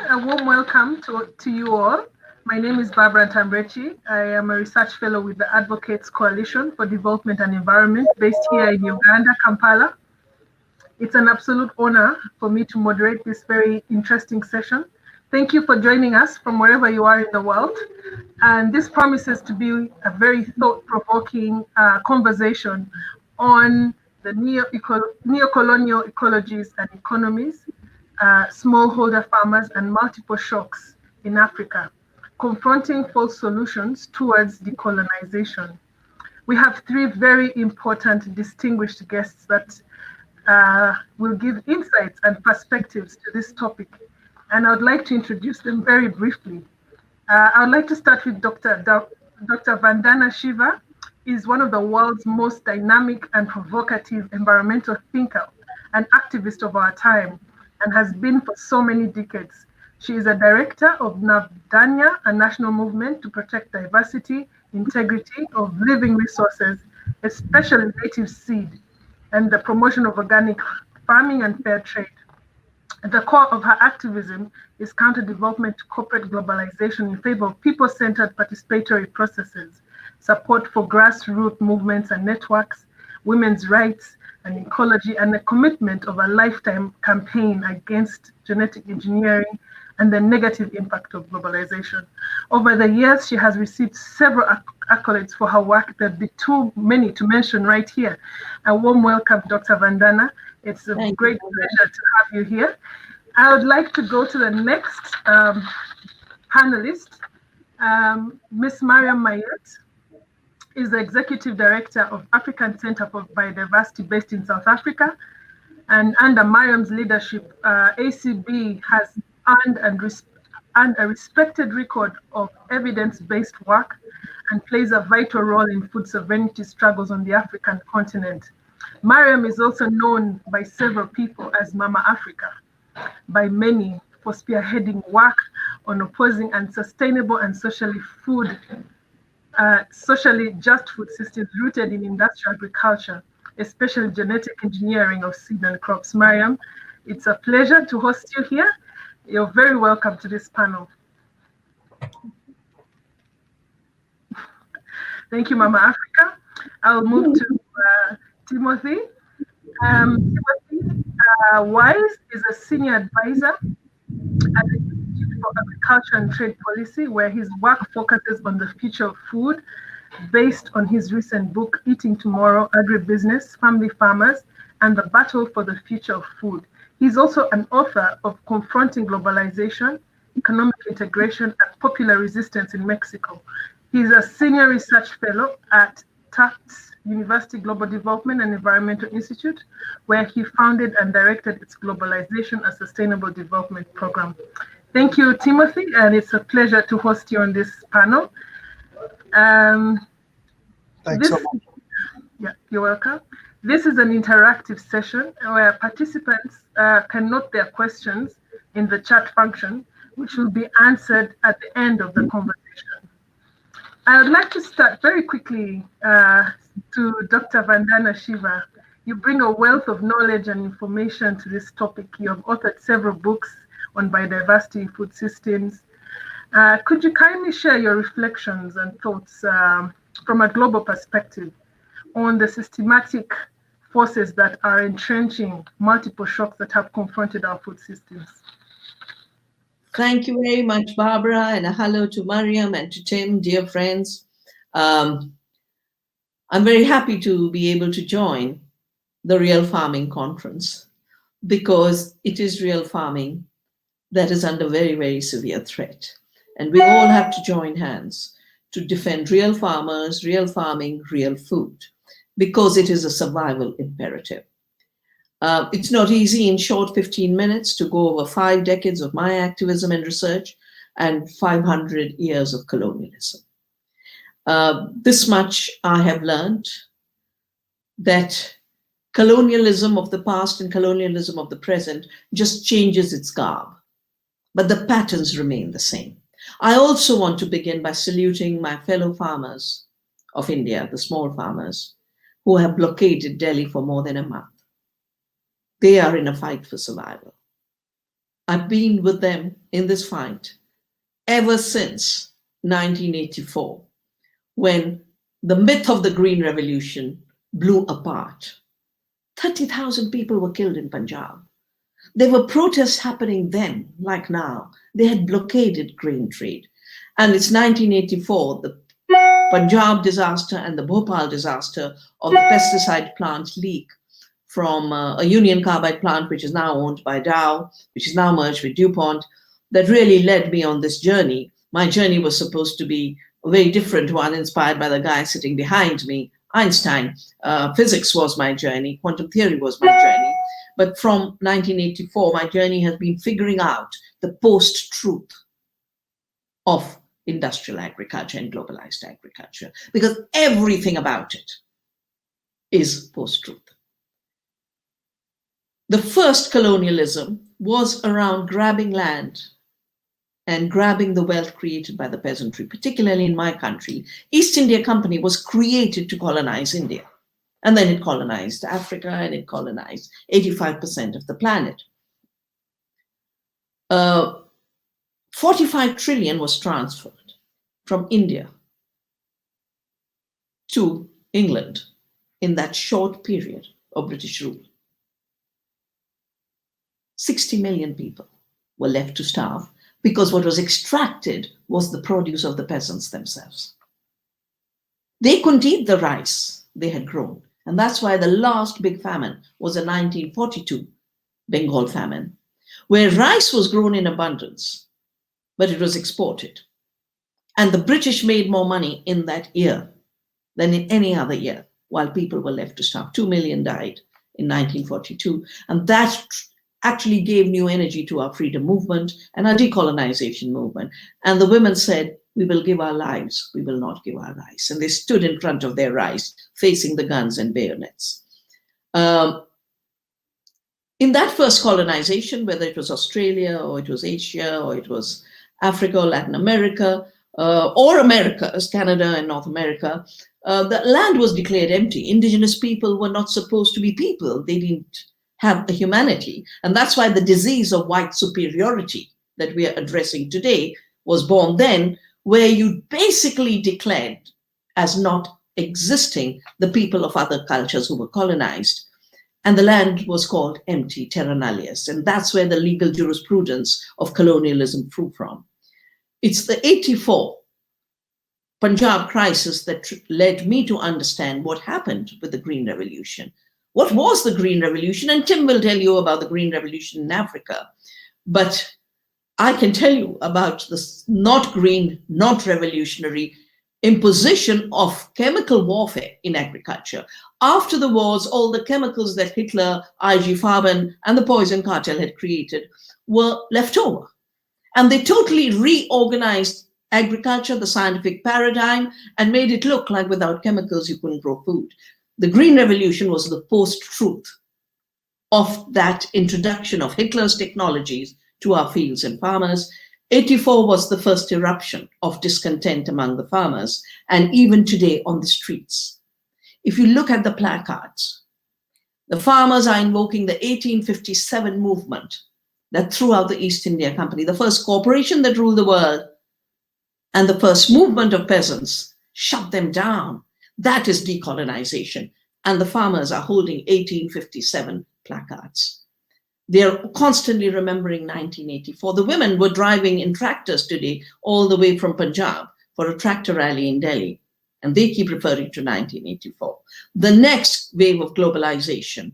A warm welcome to you all. My name is Barbara Tambrechi. I am a research fellow with the Advocates Coalition for Development and Environment based here in Uganda, Kampala. It's an absolute honor for me to moderate this very interesting session. Thank you for joining us from wherever you are in the world. And this promises to be a very thought-provoking conversation on the neo-colonial ecologies and economies, smallholder farmers, and multiple shocks in Africa, confronting false solutions towards decolonization. We have three very important, distinguished guests that will give insights and perspectives to this topic. And I would like to introduce them very briefly. I would like to start with Dr. Vandana Shiva. Is one of the world's most dynamic and provocative environmental thinker and activist of our time, and has been for so many decades. She is a director of Navdanya, a national movement to protect diversity, integrity of living resources, especially native seed, and the promotion of organic farming and fair trade. At the core of her activism is counter-development to corporate globalization in favor of people-centered participatory processes, support for grassroots movements and networks, women's rights and ecology, and a commitment of a lifetime campaign against genetic engineering and the negative impact of globalization. Over the years, she has received several accolades for her work. There'd be too many to mention right here. A warm welcome, Dr. Vandana. It's a great pleasure to have you here. I would like to go to the next panelist. Ms. Mariam Mayet is the Executive Director of African Center for Biodiversity based in South Africa. And under Mariam's leadership, ACB has earned a respected record of evidence-based work and plays a vital role in food sovereignty struggles on the African continent. Mariam is also known by several people as Mama Africa, by many for spearheading work on opposing unsustainable and socially just food systems rooted in industrial agriculture, especially genetic engineering of seed and crops. Mariam, it's a pleasure to host you here. You're very welcome to this panel. Thank you, Mama Africa. I'll move to Timothy. Timothy Wise is a senior advisor at the Institute for Agriculture and Trade Policy, where his work focuses on the future of food based on his recent book, Eating Tomorrow, Agribusiness, Family Farmers, and the Battle for the Future of Food. He's also an author of Confronting Globalization, Economic Integration, and Popular Resistance in Mexico. He's a senior research fellow at Tufts University Global Development and Environmental Institute, where he founded and directed its Globalization and Sustainable Development Program. Thank you, Timothy, and it's a pleasure to host you on this panel. Thanks so much. Yeah, you're welcome. This is an interactive session where participants can note their questions in the chat function, which will be answered at the end of the conversation. I would like to start very quickly to Dr. Vandana Shiva. You bring a wealth of knowledge and information to this topic. You have authored several books on biodiversity in food systems. Could you kindly share your reflections and thoughts from a global perspective on the systematic forces that are entrenching multiple shocks that have confronted our food systems? Thank you very much, Barbara, and a hello to Mariam and to Tim, dear friends. I'm very happy to be able to join the Real Farming Conference because it is real farming that is under very, very severe threat. And we all have to join hands to defend real farmers, real farming, real food, because it is a survival imperative. It's not easy in short 15 minutes to go over 5 decades of my activism and research and 500 years of colonialism. This much I have learned, that colonialism of the past and colonialism of the present just changes its garb, but the patterns remain the same. I also want to begin by saluting my fellow farmers of India, the small farmers, who have blockaded Delhi for more than a month. They are in a fight for survival. I've been with them in this fight ever since 1984, when the myth of the Green Revolution blew apart. 30,000 people were killed in Punjab. There were protests happening then, like now. They had blockaded grain trade. And it's 1984, the Punjab disaster and the Bhopal disaster of the pesticide plant leak from a Union Carbide plant, which is now owned by Dow, which is now merged with DuPont, that really led me on this journey. My journey was supposed to be a very different one, inspired by the guy sitting behind me, Einstein. Physics was my journey, quantum theory was my journey. But from 1984, my journey has been figuring out the post-truth of industrial agriculture and globalized agriculture, because everything about it is post-truth. The first colonialism was around grabbing land and grabbing the wealth created by the peasantry, particularly in my country. East India Company was created to colonize India. And then it colonized Africa and it colonized 85% of the planet. 45 trillion was transferred from India to England in that short period of British rule. 60 million people were left to starve because what was extracted was the produce of the peasants themselves. They couldn't eat the rice they had grown. And that's why the last big famine was a 1942 Bengal famine, where rice was grown in abundance, but it was exported. And the British made more money in that year than in any other year, while people were left to starve. 2 million died in 1942. And that actually gave new energy to our freedom movement and our decolonization movement. And the women said, we will give our lives, we will not give our rice. And they stood in front of their rice, facing the guns and bayonets. In that first colonization, whether it was Australia or it was Asia or it was Africa or Latin America or America, as Canada and North America, the land was declared empty. Indigenous people were not supposed to be people. They didn't have a humanity. And that's why the disease of white superiority that we are addressing today was born then, where you basically declared as not existing the people of other cultures who were colonized. And the land was called empty, terra nullius. And that's where the legal jurisprudence of colonialism grew from. It's the 84 Punjab crisis that led me to understand what happened with the Green Revolution. What was the Green Revolution? And Tim will tell you about the Green Revolution in Africa. But I can tell you about this not green, not revolutionary imposition of chemical warfare in agriculture. After the wars, all the chemicals that Hitler, IG Farben, and the poison cartel had created were left over. And they totally reorganized agriculture, the scientific paradigm, and made it look like without chemicals you couldn't grow food. The Green Revolution was the post-truth of that introduction of Hitler's technologies to our fields and farmers. 84 was the first eruption of discontent among the farmers, and even today on the streets. If you look at the placards, the farmers are invoking the 1857 movement that threw out the East India Company, the first corporation that ruled the world, and the first movement of peasants, shut them down. That is decolonization. And the farmers are holding 1857 placards. They're constantly remembering 1984. The women were driving in tractors today all the way from Punjab for a tractor rally in Delhi. And they keep referring to 1984. The next wave of globalization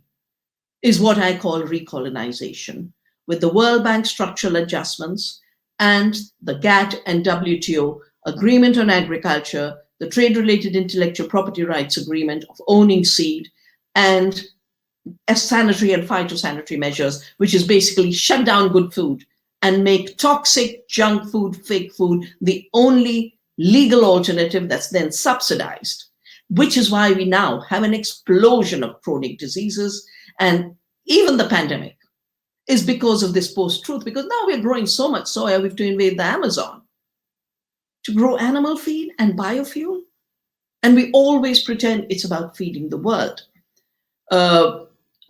is what I call recolonization, with the World Bank structural adjustments and the GATT and WTO agreement on agriculture, the trade-related intellectual property rights agreement of owning seed, and sanitary and phytosanitary measures, which is basically shut down good food and make toxic junk food, fake food, the only legal alternative that's then subsidized, which is why we now have an explosion of chronic diseases. And even the pandemic is because of this post-truth, because now we're growing so much soya, we have to invade the Amazon to grow animal feed and biofuel. And we always pretend it's about feeding the world.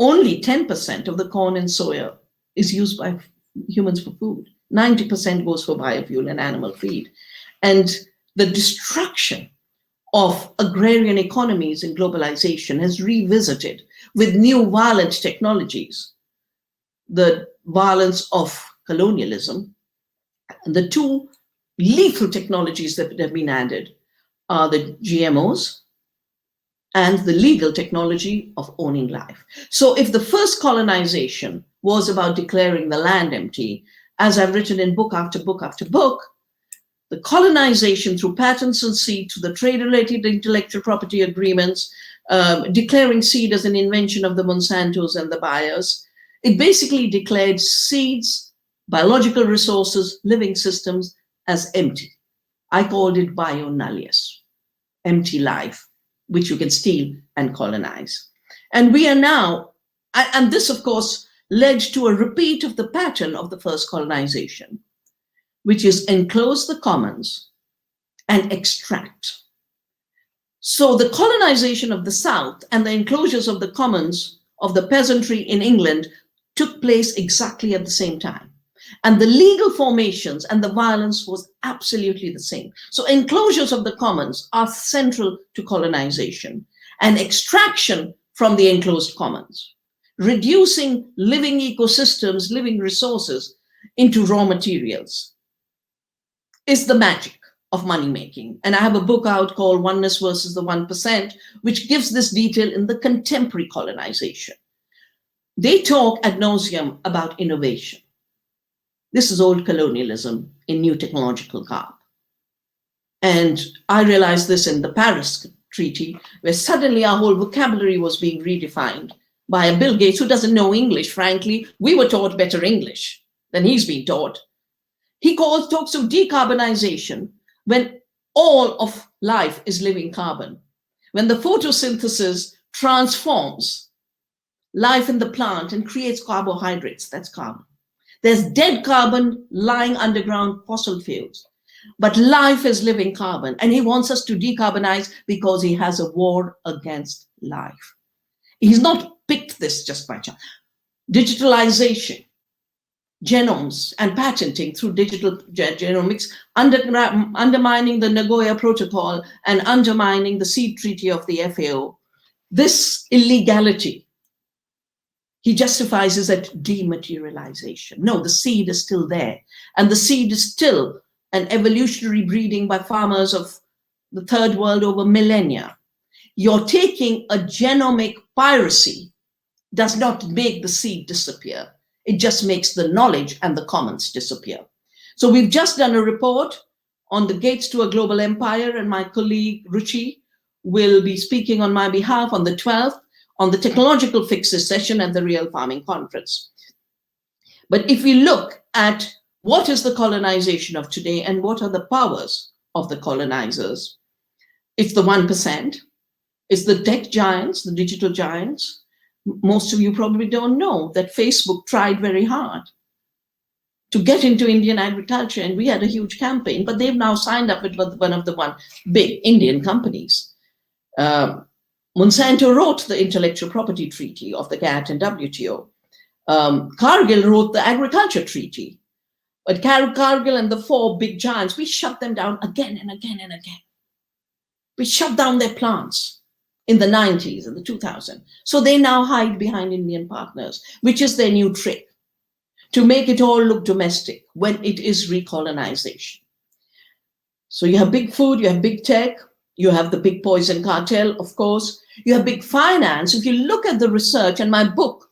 Only 10% of the corn and soya is used by humans for food. 90% goes for biofuel and animal feed. And the destruction of agrarian economies in globalization has revisited with new violent technologies, the violence of colonialism. And the two lethal technologies that have been added are the GMOs and the legal technology of owning life. So if the first colonization was about declaring the land empty, as I've written in book after book after book, the colonization through patents on seed, through the trade-related intellectual property agreements, declaring seed as an invention of the Monsantos and the buyers, it basically declared seeds, biological resources, living systems as empty. I called it bio-nullius, empty life, which you can steal and colonize. And we are now, and this of course led to a repeat of the pattern of the first colonization, which is enclose the commons and extract. So the colonization of the South and the enclosures of the commons of the peasantry in England took place exactly at the same time. And the legal formations and the violence was absolutely the same. So enclosures of the commons are central to colonization, and extraction from the enclosed commons, reducing living ecosystems, living resources into raw materials, is the magic of money making. And I have a book out called Oneness versus the 1%, which gives this detail in the contemporary colonization. They talk ad nauseum about innovation. This is old colonialism in new technological garb. And I realized this in the Paris Treaty, where suddenly our whole vocabulary was being redefined by a Bill Gates who doesn't know English, frankly. We were taught better English than he's been taught. He talks of decarbonization when all of life is living carbon. When the photosynthesis transforms life in the plant and creates carbohydrates, that's carbon. There's dead carbon lying underground fossil fuels, but life is living carbon, and he wants us to decarbonize because he has a war against life. He's not picked this just by chance. Digitalization, genomes and patenting through digital genomics, undermining the Nagoya Protocol and undermining the seed treaty of the FAO. This illegality, he justifies it as dematerialization. No, the seed is still there. And the seed is still an evolutionary breeding by farmers of the third world over millennia. You're taking a genomic piracy, does not make the seed disappear. It just makes the knowledge and the commons disappear. So we've just done a report on the gates to a global empire, and my colleague Ruchi will be speaking on my behalf on the 12th on the technological fixes session at the Real Farming Conference. But if we look at what is the colonization of today and what are the powers of the colonizers, it's the 1%, it's the tech giants, the digital giants. Most of you probably don't know that Facebook tried very hard to get into Indian agriculture, and we had a huge campaign, but they've now signed up with one of the big Indian companies. Monsanto wrote the intellectual property treaty of the GATT and WTO. Cargill wrote the agriculture treaty. But Cargill and the four big giants, we shut them down again and again and again. We shut down their plants in the 90s and the 2000s. So they now hide behind Indian partners, which is their new trick, to make it all look domestic when it is recolonization. So you have big food, you have big tech, you have the big poison cartel, of course. You have big finance. If you look at the research, and my book,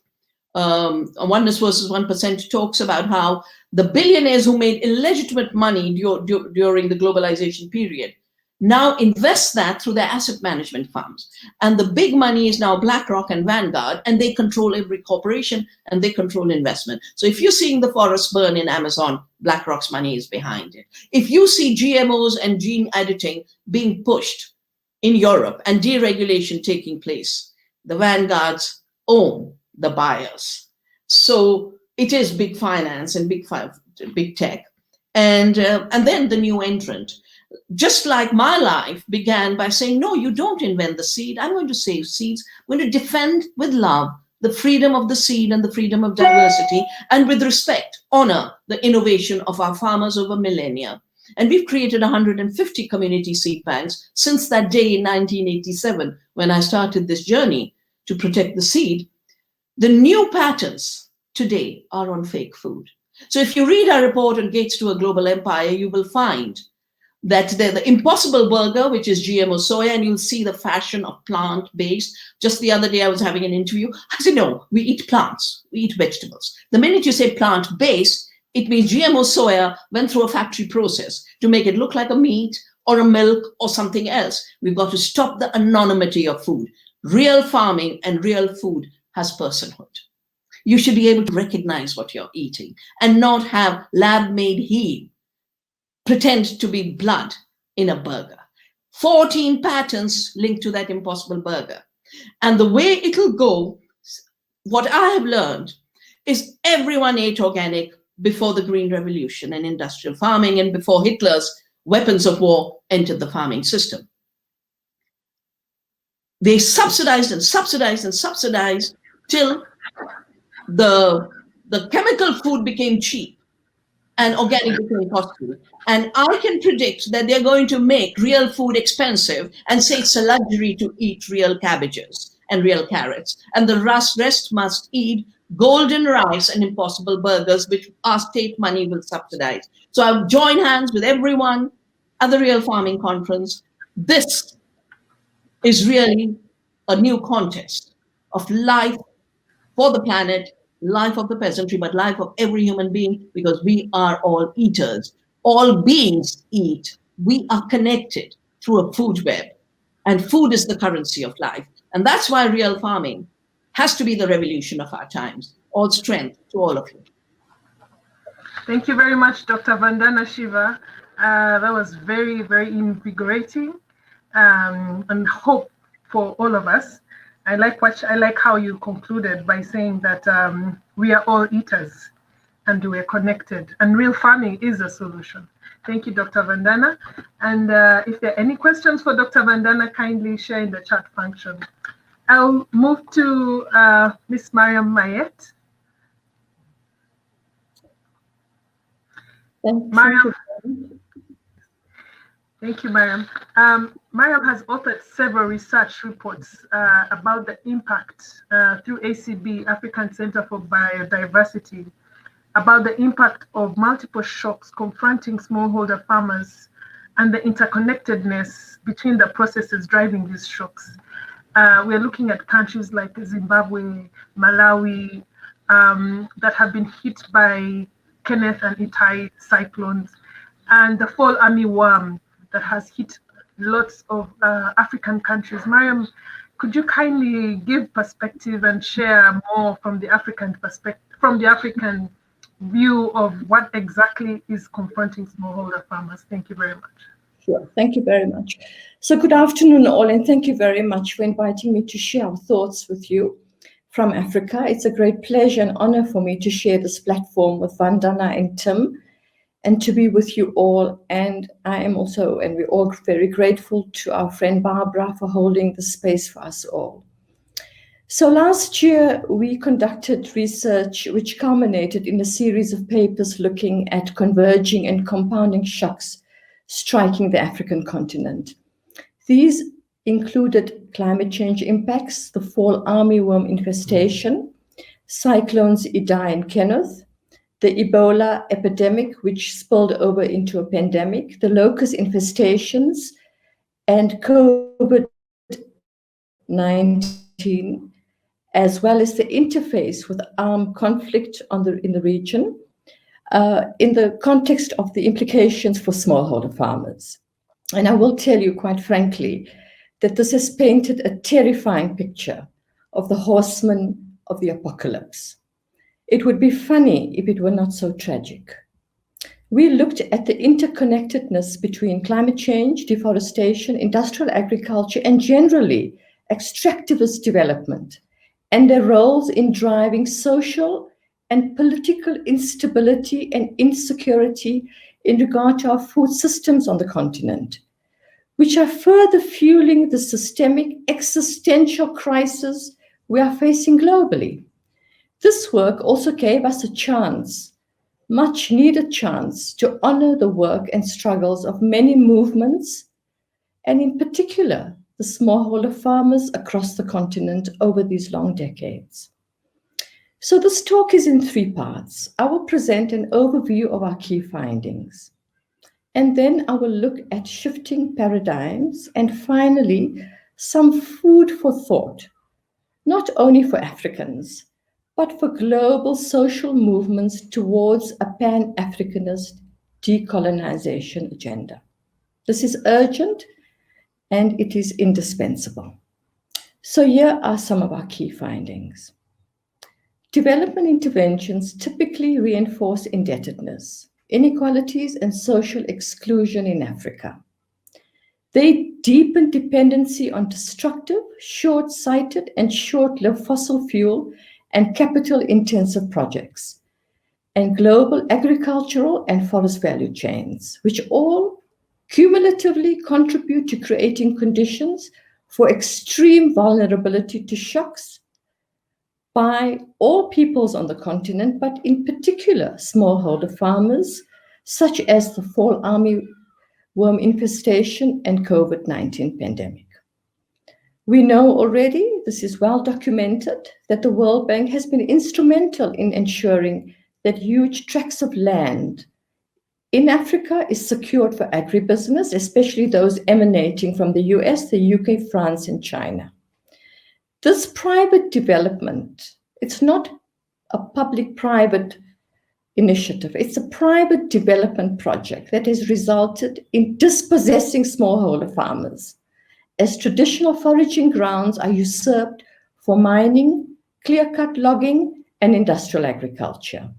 Oneness versus 1%, talks about how the billionaires who made illegitimate money during the globalization period now invest that through their asset management funds. And the big money is now BlackRock and Vanguard, and they control every corporation and they control investment. So if you're seeing the forest burn in Amazon, BlackRock's money is behind it. If you see GMOs and gene editing being pushed in Europe and deregulation taking place, the Vanguards own the buyers. So it is big finance and big tech. And then the new entrant. Just like my life began by saying, no, you don't invent the seed. I'm going to save seeds. I'm going to defend with love the freedom of the seed and the freedom of diversity, and with respect, honor the innovation of our farmers over millennia. And we've created 150 community seed banks since that day in 1987, when I started this journey to protect the seed. The new patterns today are on fake food. So if you read our report on Gates to a Global Empire, you will find that the Impossible Burger, which is GMO soya, and you'll see the fashion of plant-based. Just the other day, I was having an interview. I said, no, we eat plants, we eat vegetables. The minute you say plant-based, it means GMO soya went through a factory process to make it look like a meat or a milk or something else. We've got to stop the anonymity of food. Real farming and real food has personhood. You should be able to recognize what you're eating and not have lab-made heme pretend to be blood in a burger. 14 patents linked to that Impossible Burger. And the way it'll go, what I have learned is everyone ate organic before the Green Revolution and industrial farming, and before Hitler's weapons of war entered the farming system. They subsidized and subsidized and subsidized till the chemical food became cheap and organic became costly. And I can predict that they're going to make real food expensive and say it's a luxury to eat real cabbages and real carrots. And the rest must eat golden rice and Impossible Burgers, which our state money will subsidize. So I'll join hands with everyone at the Real Farming Conference. This is really a new contest of life for the planet, life of the peasantry, but life of every human being, because we are all eaters. All beings eat. We are connected through a food web, and food is the currency of life. And that's why real farming has to be the revolution of our times. All strength to all of you. Thank you very much, Dr. Vandana Shiva. That was very, very invigorating, and hope for all of us. I like how you concluded by saying that we are all eaters and we're connected, and real farming is a solution. Thank you, Dr. Vandana. And if there are any questions for Dr. Vandana, kindly share in the chat function. I'll move to Miss Mariam Mayet. Thank you, Mariam. Mariam has authored several research reports about the impact through ACB, African Center for Biodiversity, about the impact of multiple shocks confronting smallholder farmers and the interconnectedness between the processes driving these shocks. We're looking at countries like Zimbabwe, Malawi, that have been hit by Kenneth and Itai cyclones, and the fall armyworm that has hit lots of African countries. Mariam, could you kindly give perspective and share more from the African perspective, from the African view of what exactly is confronting smallholder farmers? Thank you very much. Sure, thank you very much. So good afternoon all, and thank you very much for inviting me to share our thoughts with you from Africa. It's a great pleasure and honor for me to share this platform with Vandana and Tim, and to be with you all. And I am also, and we're all very grateful to our friend Barbara for holding the space for us all. So last year, we conducted research which culminated in a series of papers looking at converging and compounding shocks striking the African continent. These included climate change impacts, the fall armyworm infestation, cyclones Idai and Kenneth, the Ebola epidemic, which spilled over into a pandemic, the locust infestations, and COVID-19, as well as the interface with armed conflict in the region, in the context of the implications for smallholder farmers. And I will tell you quite frankly that this has painted a terrifying picture of the horsemen of the apocalypse. It would be funny if it were not so tragic. We looked at the interconnectedness between climate change, deforestation, industrial agriculture, and generally extractivist development, and their roles in driving social and political instability and insecurity in regard to our food systems on the continent, which are further fueling the systemic existential crisis we are facing globally. This work also gave us a chance, much needed chance, to honor the work and struggles of many movements, and in particular, the smallholder farmers across the continent over these long decades. So this talk is in 3 parts. I will present an overview of our key findings, and then I will look at shifting paradigms, and finally, some food for thought, not only for Africans, but for global social movements towards a Pan-Africanist decolonization agenda. This is urgent and it is indispensable. So here are some of our key findings. Development interventions typically reinforce indebtedness, inequalities, and social exclusion in Africa. They deepen dependency on destructive, short-sighted, and short-lived fossil fuel and capital-intensive projects, and global agricultural and forest value chains, which all cumulatively contribute to creating conditions for extreme vulnerability to shocks by all peoples on the continent, but in particular smallholder farmers, such as the fall armyworm infestation and COVID-19 pandemic. We know already, this is well documented, that the World Bank has been instrumental in ensuring that huge tracts of land in Africa is secured for agribusiness, especially those emanating from the US, the UK, France, and China. This private development, it's not a public-private initiative, it's a private development project that has resulted in dispossessing smallholder farmers, as traditional foraging grounds are usurped for mining, clear-cut logging, and industrial agriculture.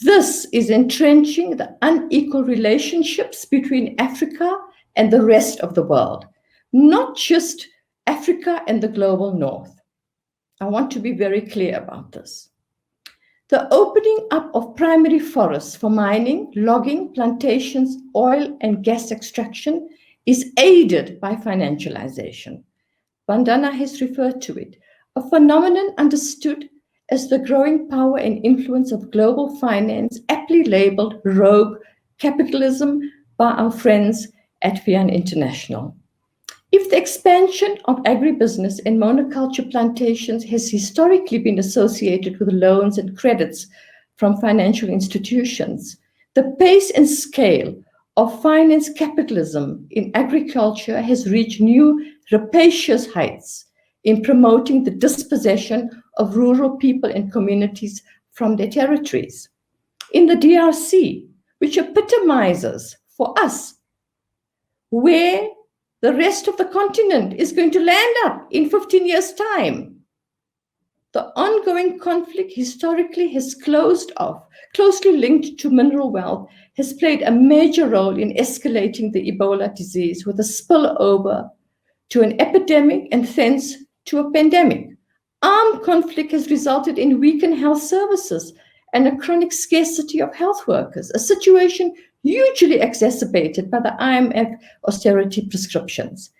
This is entrenching the unequal relationships between Africa and the rest of the world, not just Africa and the global north. I want to be very clear about this. The opening up of primary forests for mining, logging, plantations, oil and gas extraction is aided by financialisation. Vandana has referred to it, a phenomenon understood as the growing power and influence of global finance, aptly labeled rogue capitalism by our friends at FIAN International. If the expansion of agribusiness and monoculture plantations has historically been associated with loans and credits from financial institutions, the pace and scale of finance capitalism in agriculture has reached new rapacious heights in promoting the dispossession of rural people and communities from their territories. In the DRC, which epitomizes for us where the rest of the continent is going to land up in 15 years' time, the ongoing conflict historically has closed off, closely linked to mineral wealth, has played a major role in escalating the Ebola disease with a spillover to an epidemic and thence to a pandemic. Armed conflict has resulted in weakened health services and a chronic scarcity of health workers, a situation hugely exacerbated by the IMF austerity prescriptions.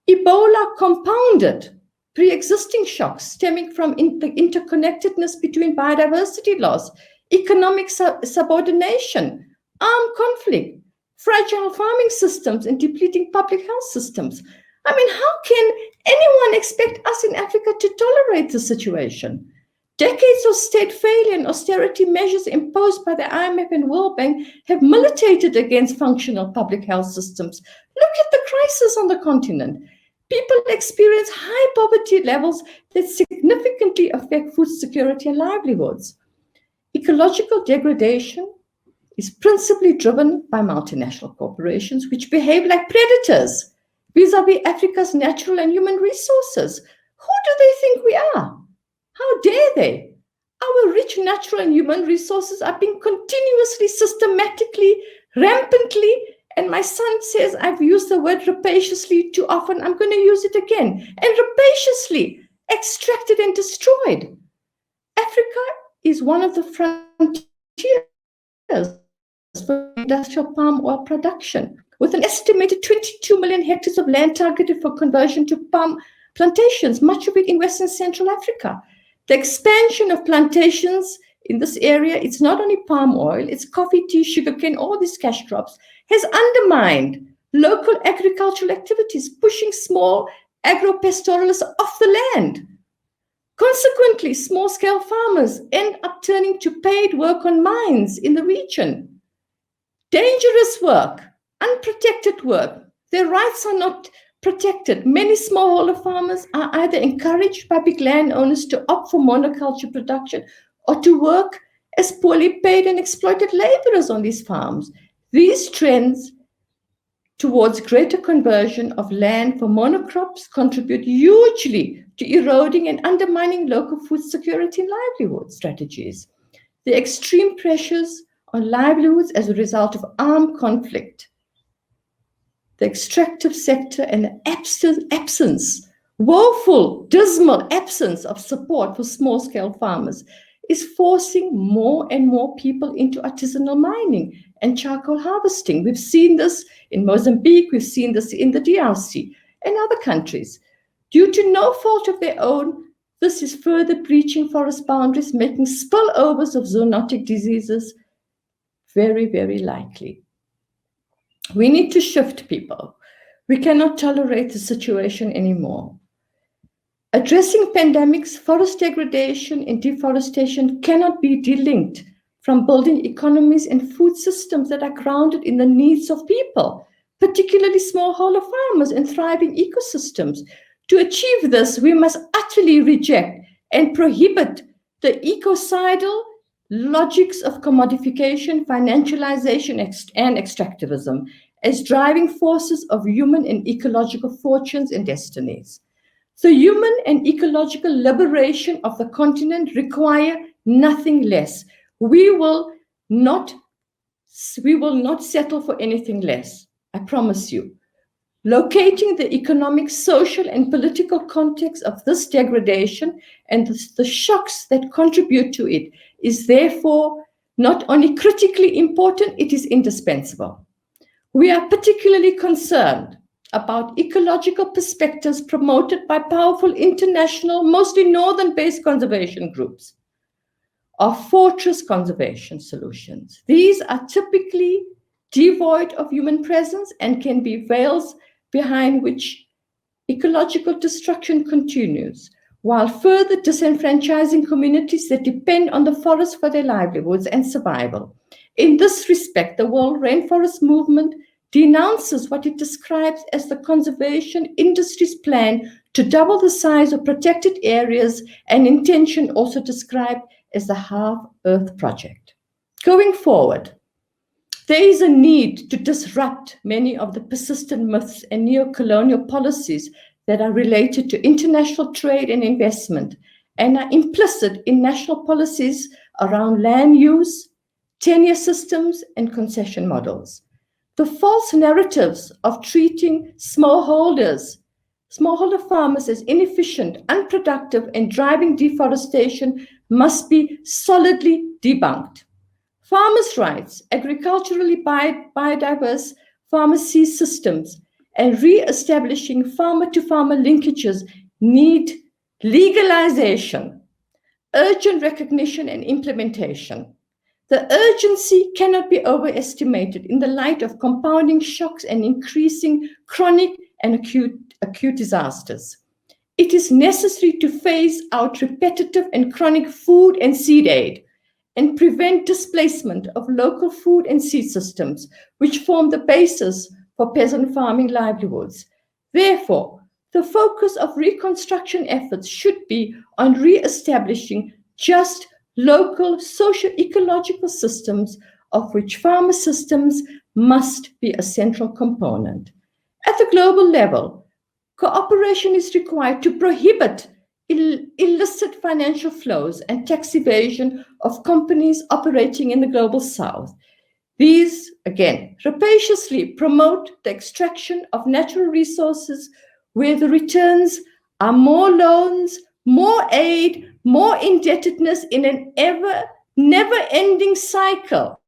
Ebola compounded pre-existing shocks stemming from the interconnectedness between biodiversity loss, economic subordination, armed conflict, fragile farming systems, and depleting public health systems. I mean, how can anyone expect us in Africa to tolerate the situation? Decades of state failure and austerity measures imposed by the IMF and World Bank have militated against functional public health systems. Look at the crisis on the continent. People experience high poverty levels that significantly affect food security and livelihoods. Ecological degradation is principally driven by multinational corporations which behave like predators vis-à-vis Africa's natural and human resources. Who do they think we are? How dare they? Our rich natural and human resources are being continuously, systematically, rampantly, and my son says I've used the word rapaciously too often, I'm going to use it again, and rapaciously extracted and destroyed. Africa is one of the frontiers for industrial palm oil production, with an estimated 22 million hectares of land targeted for conversion to palm plantations, much of it in Western Central Africa. The expansion of plantations in this area, it's not only palm oil, it's coffee, tea, sugarcane, all these cash crops, has undermined local agricultural activities, pushing small agro-pastoralists off the land. Consequently, small-scale farmers end up turning to paid work on mines in the region. Dangerous work, unprotected work. Their rights are not protected. Many smallholder farmers are either encouraged by big landowners to opt for monoculture production or to work as poorly paid and exploited laborers on these farms. These trends towards greater conversion of land for monocrops contribute hugely to eroding and undermining local food security and livelihood strategies. The extreme pressures on livelihoods as a result of armed conflict, the extractive sector, and the absence, woeful, dismal absence of support for small-scale farmers is forcing more and more people into artisanal mining and charcoal harvesting. We've seen this in Mozambique, we've seen this in the DRC and other countries. Due to no fault of their own, this is further breaching forest boundaries, making spillovers of zoonotic diseases very, very likely. We need to shift, people. We cannot tolerate the situation anymore. Addressing pandemics, forest degradation, and deforestation cannot be delinked from building economies and food systems that are grounded in the needs of people, particularly smallholder farmers and thriving ecosystems. To achieve this, we must utterly reject and prohibit the ecocidal logics of commodification, financialisation, and extractivism as driving forces of human and ecological fortunes and destinies. The human and ecological liberation of the continent require nothing less. We will not settle for anything less, I promise you. Locating the economic, social, and political context of this degradation and the shocks that contribute to it is therefore not only critically important, it is indispensable. We are particularly concerned about ecological perspectives promoted by powerful international, mostly northern-based conservation groups of fortress conservation solutions. These are typically devoid of human presence and can be veils behind which ecological destruction continues, while further disenfranchising communities that depend on the forest for their livelihoods and survival. In this respect, the World Rainforest Movement denounces what it describes as the conservation industry's plan to double the size of protected areas, an intention also described as the Half-Earth Project. Going forward, there is a need to disrupt many of the persistent myths and neo-colonial policies that are related to international trade and investment and are implicit in national policies around land use, tenure systems, and concession models. The false narratives of treating smallholder farmers as inefficient, unproductive, and driving deforestation must be solidly debunked. Farmers' rights, agriculturally biodiverse pharmacy systems, and re-establishing farmer-to-farmer linkages need legalization, urgent recognition, and implementation. The urgency cannot be overestimated in the light of compounding shocks and increasing chronic and acute disasters. It is necessary to phase out repetitive and chronic food and seed aid and prevent displacement of local food and seed systems, which form the basis for peasant farming livelihoods. Therefore, the focus of reconstruction efforts should be on re-establishing just local socio-ecological systems, of which farmer systems must be a central component. At the global level, cooperation is required to prohibit illicit financial flows and tax evasion of companies operating in the global south. These, again, rapaciously promote the extraction of natural resources where the returns are more loans, more aid, more indebtedness in an never-ending cycle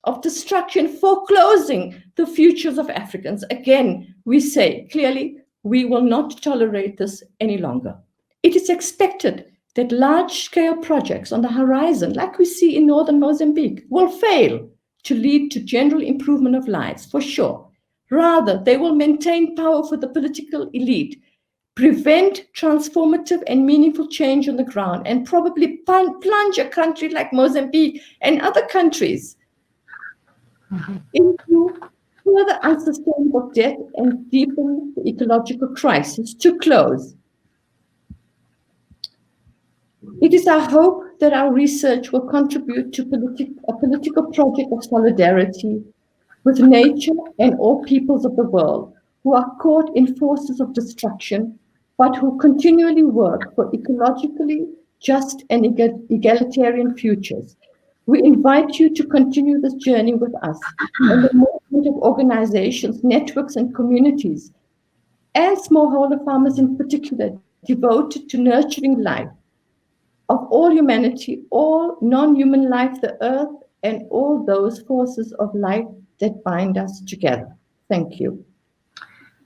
of destruction, foreclosing the futures of Africans. Again, we say clearly, We will not tolerate this any longer. It is expected that large-scale projects on the horizon, like we see in northern Mozambique, will fail to lead to general improvement of lives, for sure. Rather, they will maintain power for the political elite, prevent transformative and meaningful change on the ground, and probably plunge a country like Mozambique and other countries into further unsustainable debt and deepen the ecological crisis. To close, it is our hope that our research will contribute to a political project of solidarity with nature and all peoples of the world who are caught in forces of destruction, but who continually work for ecologically just and egalitarian futures. We invite you to continue this journey with us and the movement of organizations, networks, and communities, and smallholder farmers in particular, devoted to nurturing life of all humanity, all non-human life, the earth, and all those forces of life that bind us together. Thank you.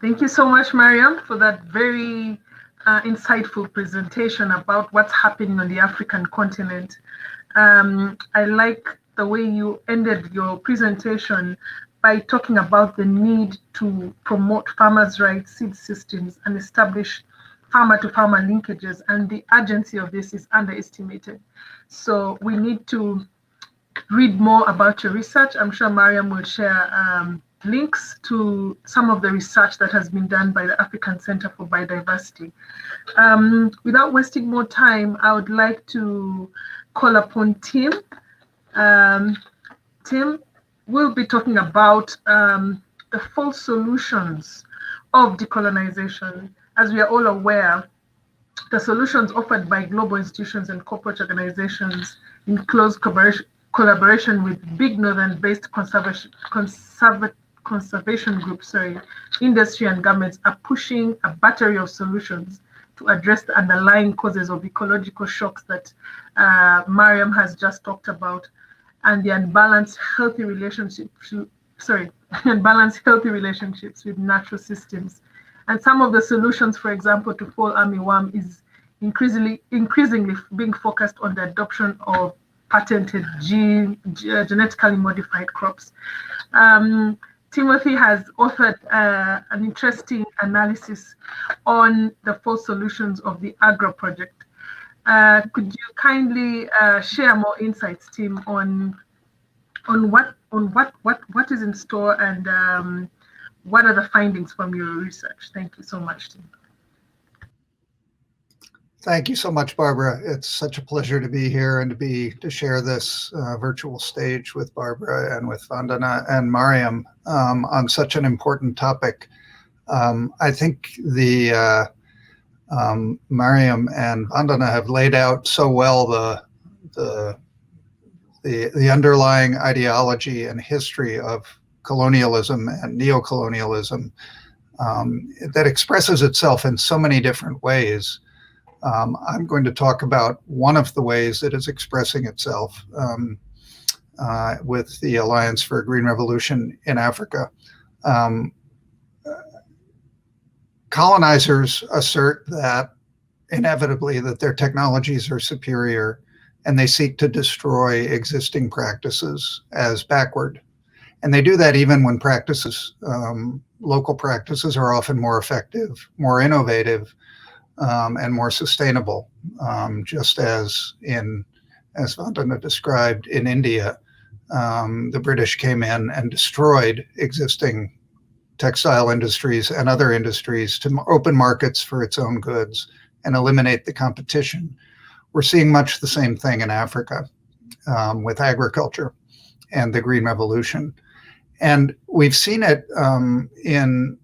Thank you so much, Mariam, for that very insightful presentation about what's happening on the African continent. I like the way you ended your presentation by talking about the need to promote farmers' rights, seed systems, and establish farmer-to-farmer linkages, and the urgency of this is underestimated. So we need to read more about your research. I'm sure Mariam will share links to some of the research that has been done by the African Center for Biodiversity. Without wasting more time, I would like to call upon Tim. Tim will be talking about the false solutions of decolonization. As we are all aware, the solutions offered by global institutions and corporate organizations in close collaboration with big northern-based conservation groups, industry and governments are pushing a battery of solutions to address the underlying causes of ecological shocks that Mariam has just talked about, and the unbalanced healthy relationships with natural systems. And some of the solutions, for example, to fall armyworm is increasingly being focused on the adoption of patented genetically modified crops. Timothy has authored an interesting analysis on the false solutions of the Agro project. Could you kindly share more insights, Tim, on what is in store and what are the findings from your research? Thank you so much, Tim. Thank you so much, Barbara. It's such a pleasure to be here and to share this virtual stage with Barbara and with Vandana and Mariam on such an important topic. I think the Mariam and Vandana have laid out so well the underlying ideology and history of colonialism and neocolonialism that expresses itself in so many different ways. I'm going to talk about one of the ways that is expressing itself with the Alliance for a Green Revolution in Africa. Colonizers assert that inevitably that their technologies are superior, and they seek to destroy existing practices as backward. And they do that even when practices, local practices, are often more effective, more innovative, and more sustainable, just as Vandana described in India, the British came in and destroyed existing textile industries and other industries to open markets for its own goods and eliminate the competition. We're seeing much the same thing in Africa with agriculture and the Green Revolution. And we've seen it in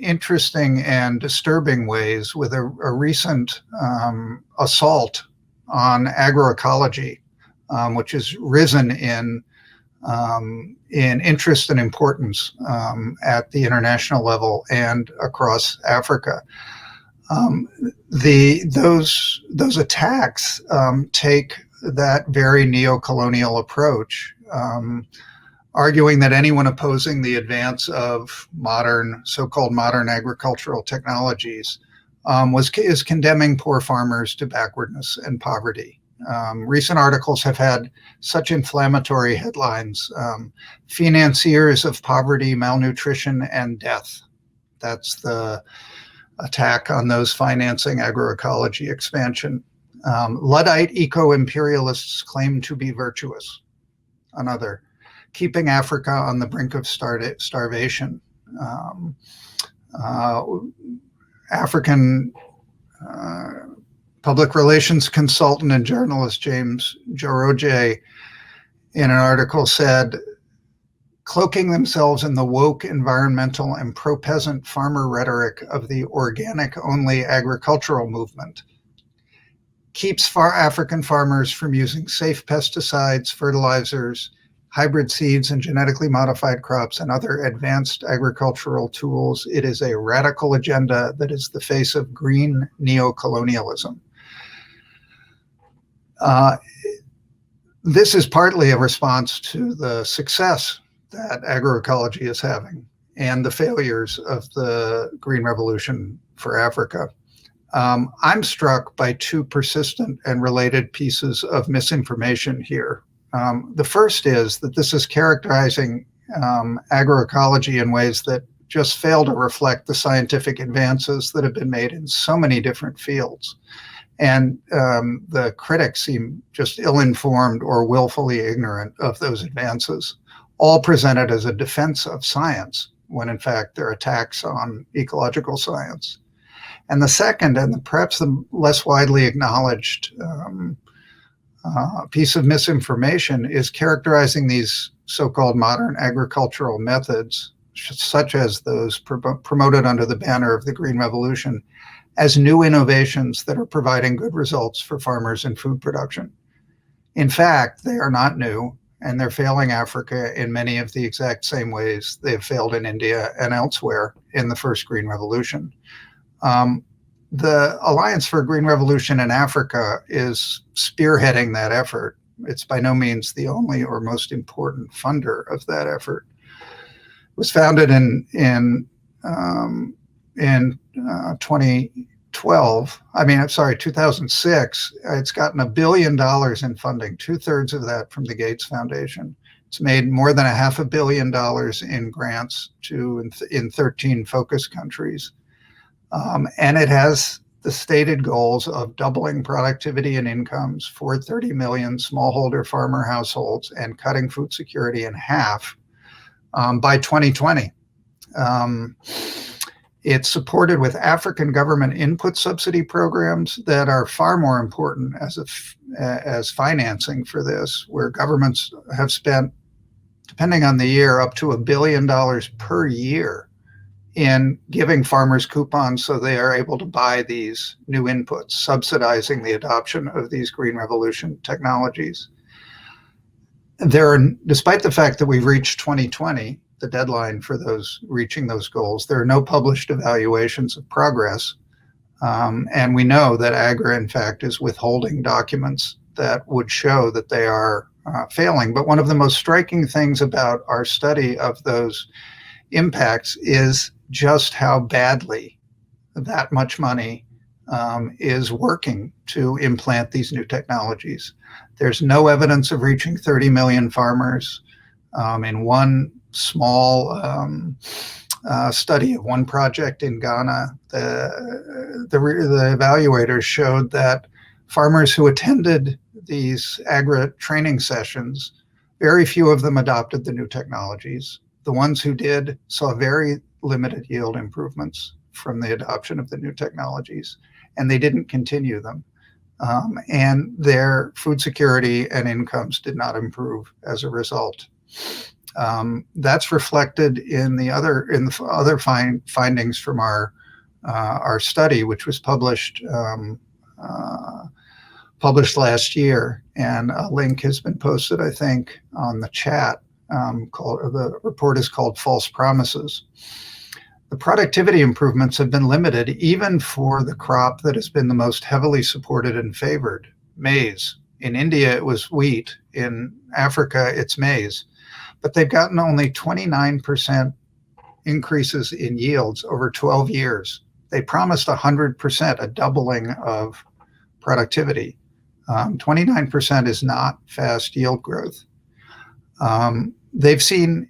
interesting and disturbing ways with a recent assault on agroecology, which has risen in interest and importance at the international level and across Africa. Those attacks take that very neo-colonial approach arguing that anyone opposing the advance of so-called modern agricultural technologies is condemning poor farmers to backwardness and poverty. Recent articles have had such inflammatory headlines: financiers of poverty, malnutrition, and death. That's the attack on those financing agroecology expansion. Luddite eco-imperialists claim to be virtuous. Another, keeping Africa on the brink of starvation. African public relations consultant and journalist James Joroge, in an article, said, cloaking themselves in the woke environmental and pro-peasant farmer rhetoric of the organic-only agricultural movement keeps African farmers from using safe pesticides, fertilizers, hybrid seeds, and genetically modified crops and other advanced agricultural tools. It is a radical agenda that is the face of green neo-colonialism. This is partly a response to the success that agroecology is having and the failures of the Green Revolution for Africa. I'm struck by two persistent and related pieces of misinformation here. The first is that this is characterizing agroecology in ways that just fail to reflect the scientific advances that have been made in so many different fields. And the critics seem just ill-informed or willfully ignorant of those advances, all presented as a defense of science, when in fact they're attacks on ecological science. And the second, and perhaps the less widely acknowledged piece of misinformation, is characterizing these so-called modern agricultural methods, such as those promoted under the banner of the Green Revolution, as new innovations that are providing good results for farmers and food production. In fact, they are not new, and they're failing Africa in many of the exact same ways they've failed in India and elsewhere in the first Green Revolution. The Alliance for a Green Revolution in Africa is spearheading that effort. It's by no means the only or most important funder of that effort. It was founded in 2006. It's gotten $1 billion in funding, 2/3 of that from the Gates Foundation. It's made more than $500 million in grants in 13 focus countries. And it has the stated goals of doubling productivity and incomes for 30 million smallholder farmer households and cutting food security in half by 2020. It's supported with African government input subsidy programs that are far more important as financing for this, where governments have spent, depending on the year, up to $1 billion per year in giving farmers coupons so they are able to buy these new inputs, subsidizing the adoption of these Green Revolution technologies. Despite the fact that we've reached 2020, the deadline for reaching those goals, there are no published evaluations of progress. And we know that AGRA, in fact, is withholding documents that would show that they are failing. But one of the most striking things about our study of those impacts is just how badly that much money is working to implant these new technologies. There's no evidence of reaching 30 million farmers. In one small study of one project in Ghana, the evaluators showed that farmers who attended these AGRA training sessions, very few of them adopted the new technologies. The ones who did saw very limited yield improvements from the adoption of the new technologies, and they didn't continue them. And their food security and incomes did not improve as a result. That's reflected in the other findings from our study, which was published last year, and a link has been posted, I think, on the chat. The report is called False Promises. The productivity improvements have been limited even for the crop that has been the most heavily supported and favored, maize. In India, it was wheat. In Africa, it's maize. but they've gotten only 29% increases in yields over 12 years. They promised 100%, a doubling of productivity. 29% is not fast yield growth. They've seen,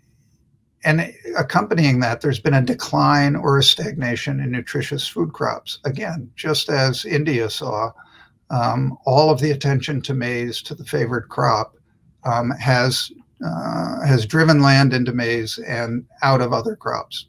and accompanying that, there's been a decline or a stagnation in nutritious food crops. Again, just as India saw, all of the attention to maize, to the favored crop, has driven land into maize and out of other crops.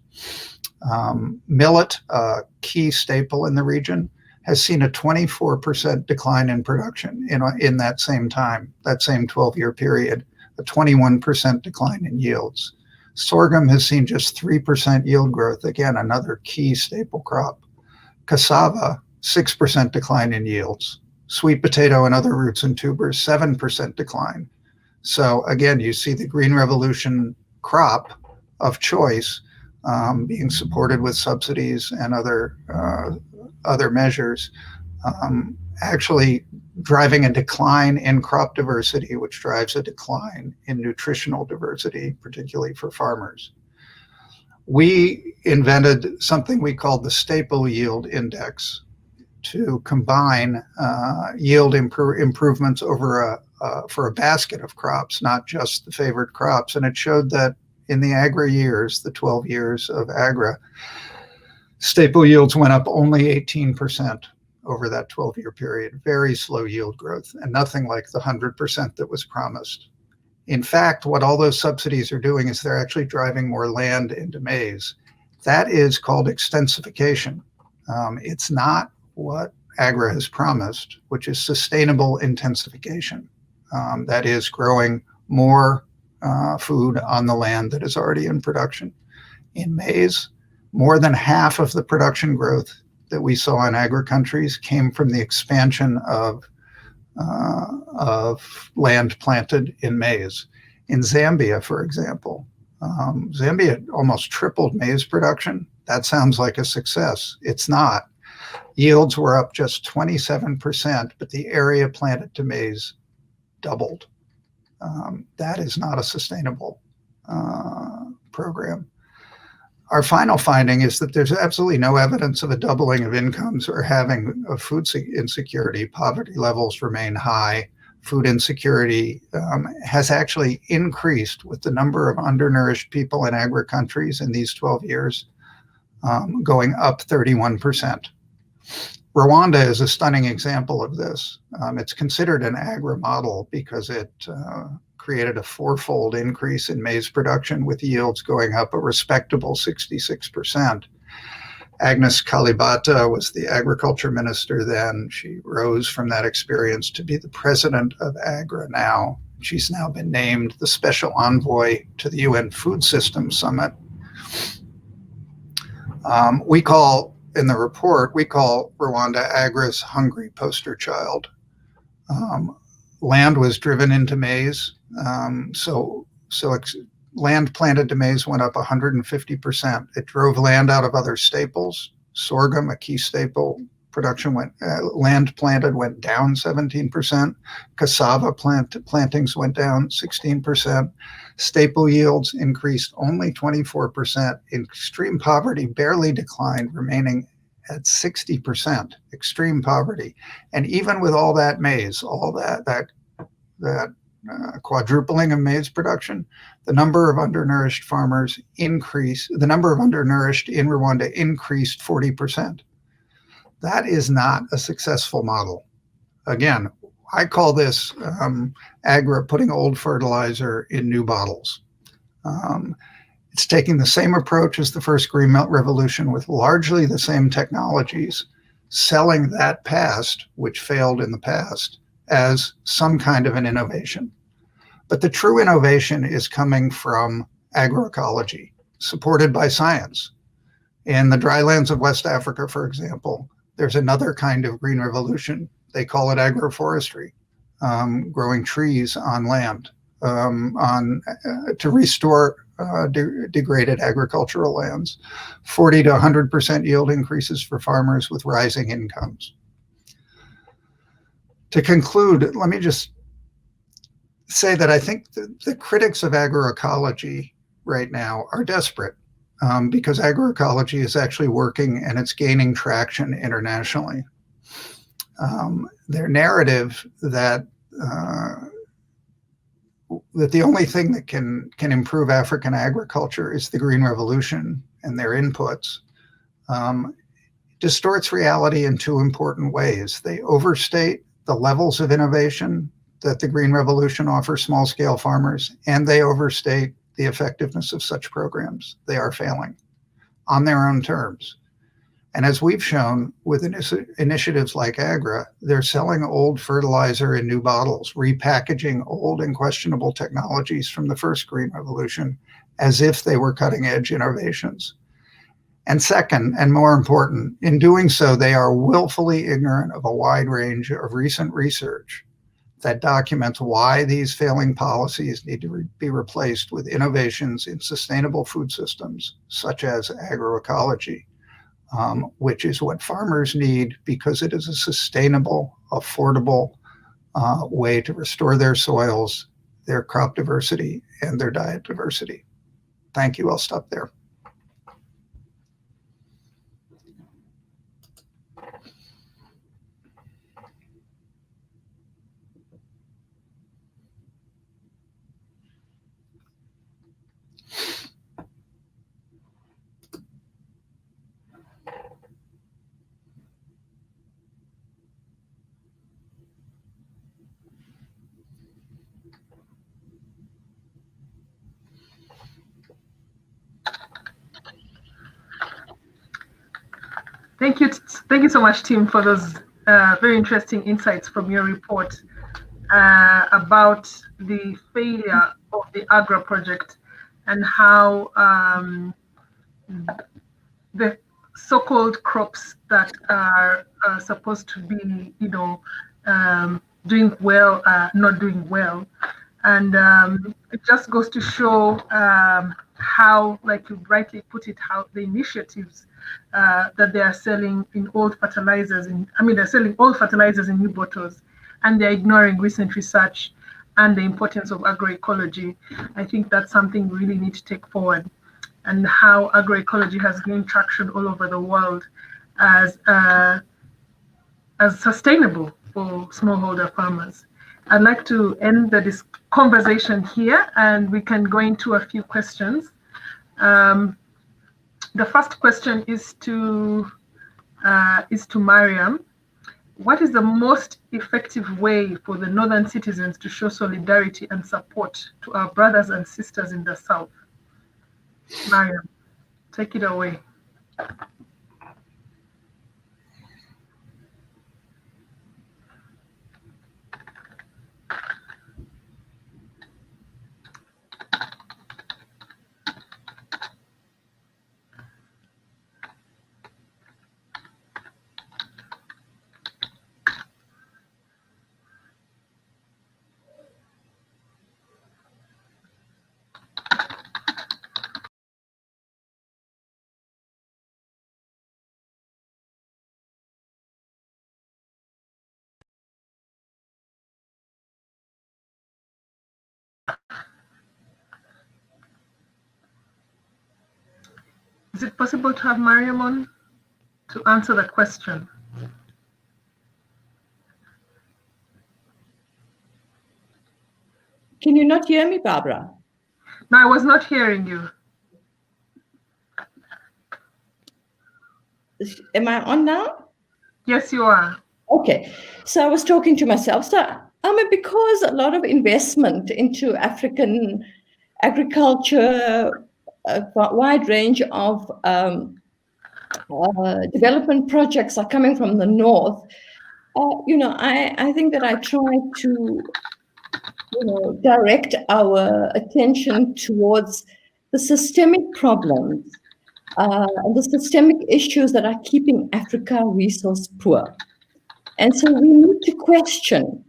Millet, a key staple in the region, has seen a 24% decline in production in that same time, that same 12-year period, a 21% decline in yields. Sorghum has seen just 3% yield growth, again, another key staple crop. Cassava, 6% decline in yields. Sweet potato and other roots and tubers, 7% decline. So again, you see the Green Revolution crop of choice being supported with subsidies and other measures, actually driving a decline in crop diversity, which drives a decline in nutritional diversity, particularly for farmers. We invented something we called the Staple Yield Index to combine yield improvements over for a basket of crops, not just the favored crops. And it showed that in the Agra years, the 12 years of Agra, staple yields went up only 18% over that 12-year period. Very slow yield growth, and nothing like the 100% that was promised. In fact, what all those subsidies are doing is they're actually driving more land into maize. That is called extensification. It's not what Agra has promised, which is sustainable intensification. That is growing more food on the land that is already in production. In maize, more than half of the production growth that we saw in Agra countries came from the expansion of land planted in maize. In Zambia, for example, Zambia almost tripled maize production. That sounds like a success. It's not. Yields were up just 27%, but the area planted to maize doubled. That is not a sustainable program. Our final finding is that there's absolutely no evidence of a doubling of incomes or having of food insecurity. Poverty levels remain high. Food insecurity has actually increased with the number of undernourished people in Agra countries in these 12 years, going up 31%. Rwanda is a stunning example of this. It's considered an Agra model because it created a fourfold increase in maize production, with yields going up a respectable 66%. Agnes Kalibata was the agriculture minister then. She rose from that experience to be the president of Agra now. She's now been named the special envoy to the UN Food Systems Summit. In the report, we call Rwanda Agra's hungry poster child. Land was driven into maize, so land planted to maize went up 150%. It drove land out of other staples. Sorghum, a key staple, land planted went down 17%. Cassava plantings went down 16%. Staple yields increased only 24%. Extreme poverty barely declined, remaining at 60%. Extreme poverty. And even with all that maize, all that quadrupling of maize production, the number of undernourished farmers increased. The number of undernourished in Rwanda increased 40%. That is not a successful model. Again, I call this Agra putting old fertilizer in new bottles. It's taking the same approach as the first Green Revolution with largely the same technologies, selling that past, which failed in the past, as some kind of an innovation. But the true innovation is coming from agroecology, supported by science. In the drylands of West Africa, for example, there's another kind of green revolution. They call it agroforestry, growing trees on land to restore degraded agricultural lands. 40 to 100% yield increases for farmers with rising incomes. To conclude, let me just say that I think the critics of agroecology right now are desperate because agroecology is actually working and it's gaining traction internationally. Their narrative that the only thing that can improve African agriculture is the Green Revolution and their inputs distorts reality in two important ways. They overstate the levels of innovation that the Green Revolution offers small-scale farmers, and they overstate the effectiveness of such programs. They are failing on their own terms. And as we've shown with initiatives like AGRA, they're selling old fertilizer in new bottles, repackaging old and questionable technologies from the first Green Revolution as if they were cutting-edge innovations. And second, and more important, in doing so, they are willfully ignorant of a wide range of recent research that documents why these failing policies need to be replaced with innovations in sustainable food systems, such as agroecology, which is what farmers need because it is a sustainable, affordable way to restore their soils, their crop diversity, and their diet diversity. Thank you. I'll stop there. Thank you so much, Tim, for those very interesting insights from your report about the failure of the AGRA project and how the so-called crops that are supposed to be, doing well are not doing well. And it just goes to show how, like you rightly put it, how the initiatives that they are selling in old fertilizers, they're selling old fertilizers in new bottles, and they're ignoring recent research and the importance of agroecology. I think that's something we really need to take forward, and how agroecology has gained traction all over the world as sustainable for smallholder farmers. I'd like to end this conversation here, and we can go into a few questions. The first question is to Mariam. What is the most effective way for the Northern citizens to show solidarity and support to our brothers and sisters in the South? Mariam, take it away. Is it possible to have Mariam on to answer the question? Can you not hear me, Barbara? No, I was not hearing you. Am I on now? Yes, you are. Okay, so I was talking to myself. So, because a lot of investment into African agriculture, a wide range of development projects are coming from the north. I think that I try to, direct our attention towards the systemic problems and the systemic issues that are keeping Africa resource poor. And so we need to question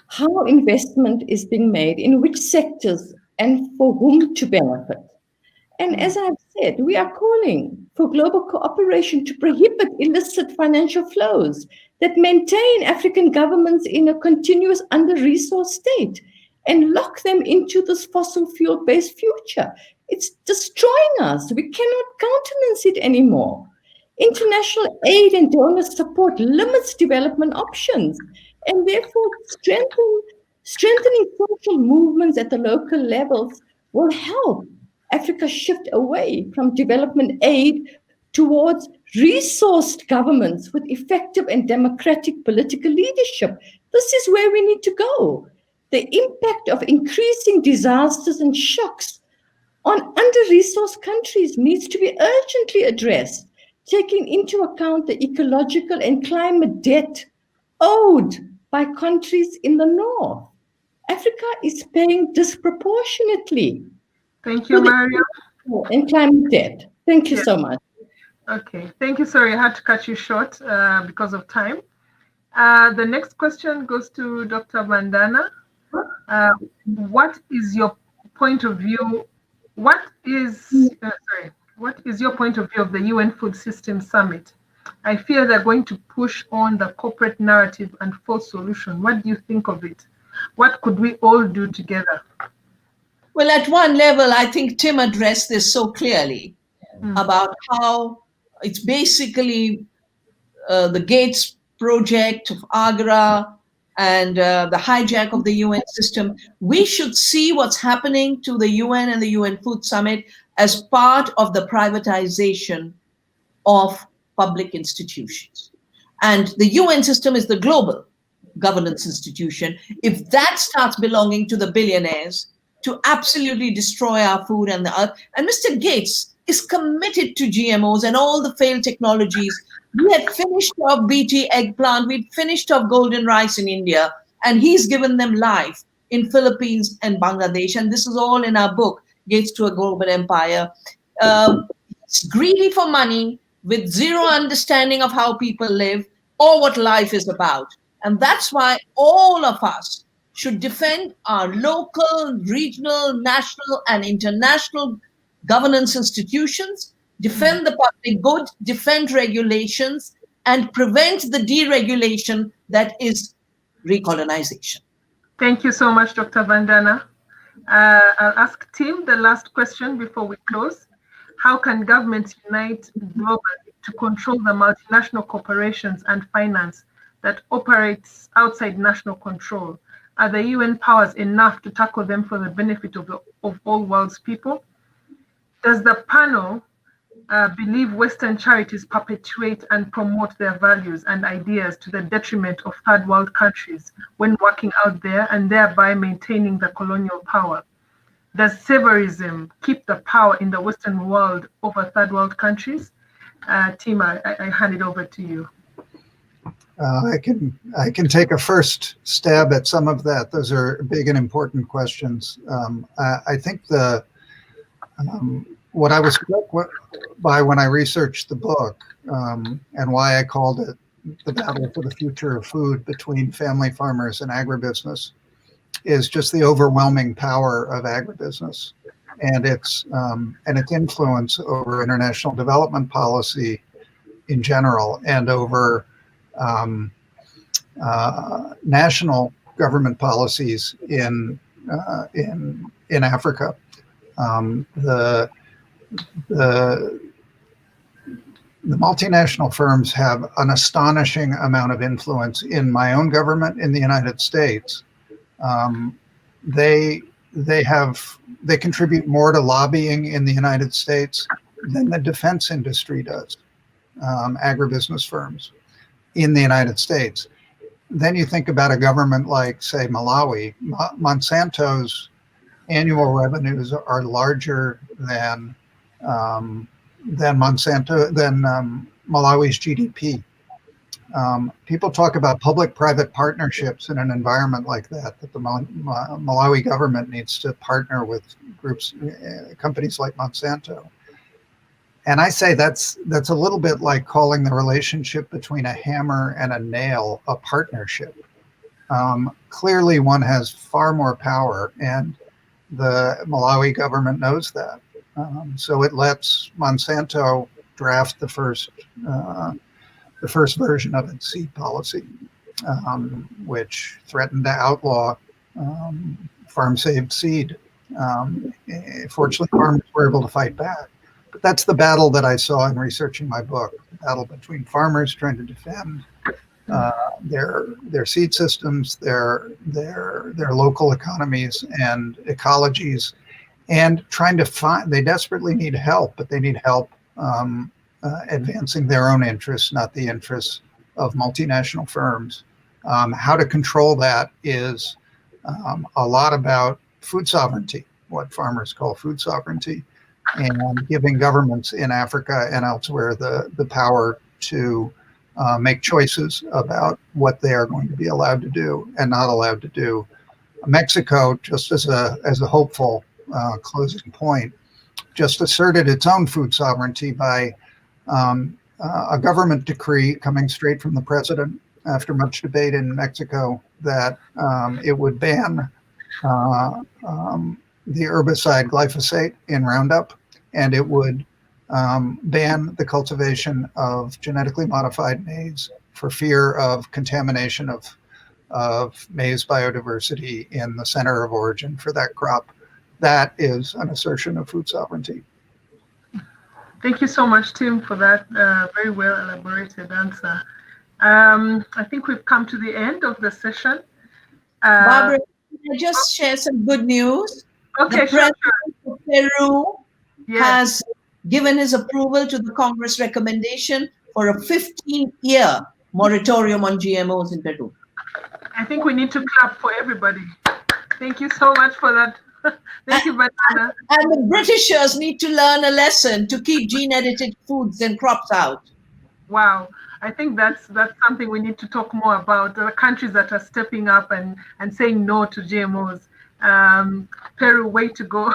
how investment is being made, in which sectors, and for whom to benefit. And as I've said, we are calling for global cooperation to prohibit illicit financial flows that maintain African governments in a continuous under-resourced state. and lock them into this fossil fuel-based future. It's destroying us. We cannot countenance it anymore. International aid and donor support limits development options, and therefore strengthening social movements at the local levels will help Africa shift away from development aid towards resourced governments with effective and democratic political leadership. This is where we need to go. The impact of increasing disasters and shocks on under-resourced countries needs to be urgently addressed, taking into account the ecological and climate debt owed by countries in the north. Africa is paying disproportionately Thank to you, the Mariam. and climate debt. Thank you so much. Okay, thank you. Sorry, I had to cut you short because of time. The next question goes to Dr. Vandana. What is your point of view? What is your point of view of the UN Food System Summit? I fear they're going to push on the corporate narrative and force solution. What do you think of it? What could we all do together? Well, at one level, I think Tim addressed this so clearly about how it's basically the Gates project of Agra and the hijack of the UN system. We should see what's happening to the UN and the UN Food Summit as part of the privatization of public institutions. And the UN system is the global governance institution. If that starts belonging to the billionaires to absolutely destroy our food and the earth, and Mr. Gates is committed to GMOs and all the failed technologies. We had finished off BT eggplant, we'd finished off golden rice in India, and he's given them life in Philippines and Bangladesh. And this is all in our book, Gates to a Global Empire. It's greedy for money with zero understanding of how people live or what life is about. And that's why all of us should defend our local, regional, national, and international governance institutions, defend the public good, defend regulations, and prevent the deregulation that is recolonization. Thank you so much, Dr. Vandana. I'll ask Tim the last question before we close. How can governments unite globally to control the multinational corporations and finance that operates outside national control? Are the UN powers enough to tackle them for the benefit of all world's people? Does the panel believe Western charities perpetuate and promote their values and ideas to the detriment of third world countries when working out there and thereby maintaining the colonial power? Does saviorism keep the power in the Western world over third world countries? Tim, I hand it over to you. I can take a first stab at some of that. Those are big and important questions. I think what I was struck by when I researched the book and why I called it The Battle for the Future of Food Between Family Farmers and Agribusiness is just the overwhelming power of agribusiness and its influence over international development policy in general and over national government policies in Africa. The multinational firms have an astonishing amount of influence in my own government in the United States. They contribute more to lobbying in the United States than the defense industry does, agribusiness firms in the United States. Then you think about a government like, say, Malawi. Monsanto's annual revenues are larger than Malawi's GDP. People talk about public-private partnerships in an environment like that the Malawi government needs to partner with companies like Monsanto. And I say that's a little bit like calling the relationship between a hammer and a nail a partnership. Clearly, one has far more power, and the Malawi government knows that. So it lets Monsanto draft the first version of its seed policy, which threatened to outlaw farm saved seed. Fortunately, farmers were able to fight back. But that's the battle that I saw in researching my book, the battle between farmers trying to defend their seed systems, their local economies and ecologies, and trying to find, they desperately need help, but they need help advancing their own interests, not the interests of multinational firms. How to control that is a lot about food sovereignty, what farmers call food sovereignty, and giving governments in Africa and elsewhere the power to make choices about what they are going to be allowed to do and not allowed to do. Mexico, just as a hopeful closing point, just asserted its own food sovereignty by a government decree coming straight from the president after much debate in Mexico that it would ban the herbicide glyphosate in Roundup, and it would ban the cultivation of genetically modified maize for fear of contamination of maize biodiversity in the center of origin for that crop. That is an assertion of food sovereignty. Thank you so much, Tim, for that very well elaborated answer. I think we've come to the end of the session. Barbara, can I just share some good news? Okay, the president of Peru has given his approval to the Congress recommendation for a 15-year moratorium on GMOs in Peru. I think we need to clap for everybody. Thank you so much for that. Thank you, Vandana. And the Britishers need to learn a lesson to keep gene-edited foods and crops out. Wow. I think that's something we need to talk more about. There are countries that are stepping up and saying no to GMOs. Peru, way to go.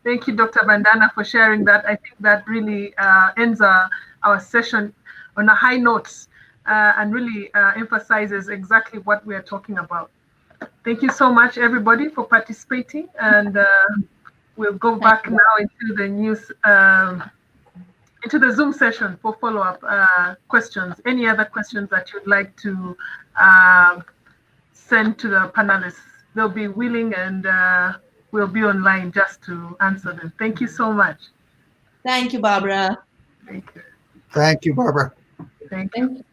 Thank you, Dr. Vandana, for sharing that. I think that really ends our session on a high note and really emphasizes exactly what we are talking about. Thank you so much, everybody, for participating. And we'll go back now into the news, into the Zoom session for follow-up questions. Any other questions that you'd like to send to the panelists? They'll be willing and we'll be online just to answer them. Thank you so much. Thank you, Barbara. Thank you. Thank you, Barbara. Thank you.